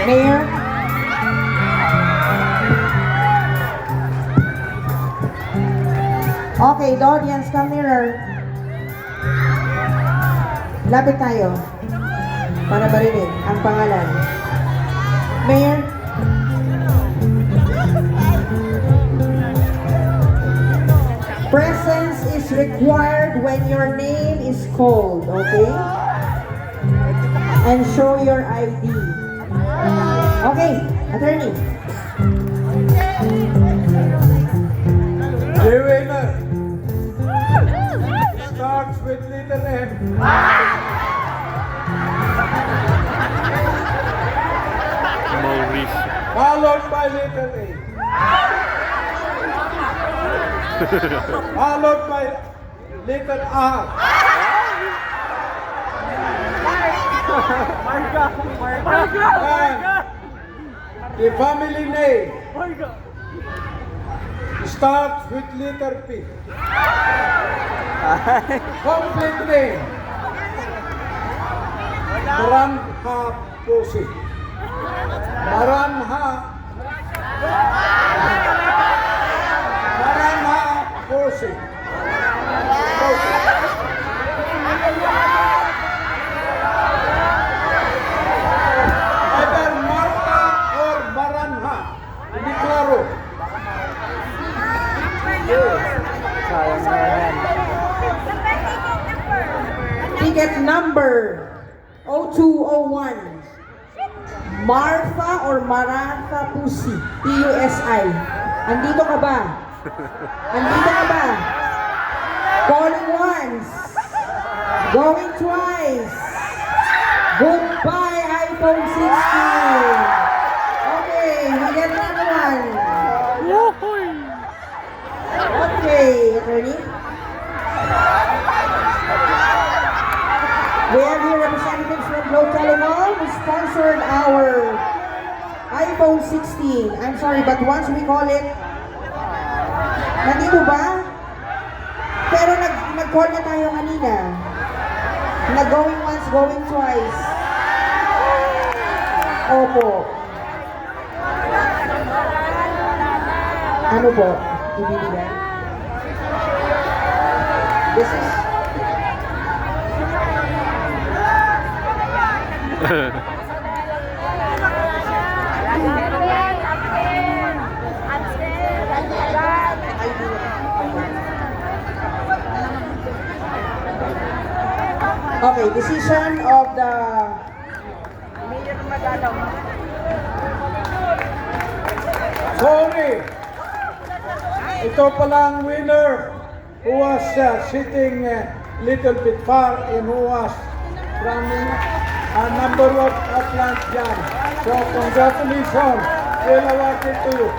Mayor? Okay, the audience, come nearer. Lapit tayo para marinig ang pangalan. Mayor? Presence is required when your name is called, okay? And show your ID. Okay, attorney. The winner starts with letter M. Maurice. Followed by letter A. Followed by letter R. And the family name starts with letter P. Complete name. Maranha Pusi. Maranha Pusi. Either Marta or Maranha. Hindi klaro. Ticket number 0201. Martha or Marantha Pusi. P-U-S-I. Andito ka ba? Andito ka ba? Calling once. Going twice. Goodbye, iPhone 16. Okay, we get another one. Okay, attorney. We have here representatives from Globe Telecom who sponsored our iPhone 16. I'm sorry, but once we call it, nandito ba? Pero nag-call na tayo kanina. Nag-going once, going twice. Opo. Ano po? Ibibigay? This is... Okay, decision of the Sorry. Ito palang winner who was sitting little bit far and who was running a number of plants dyan. So congratulations. We'll award it to you.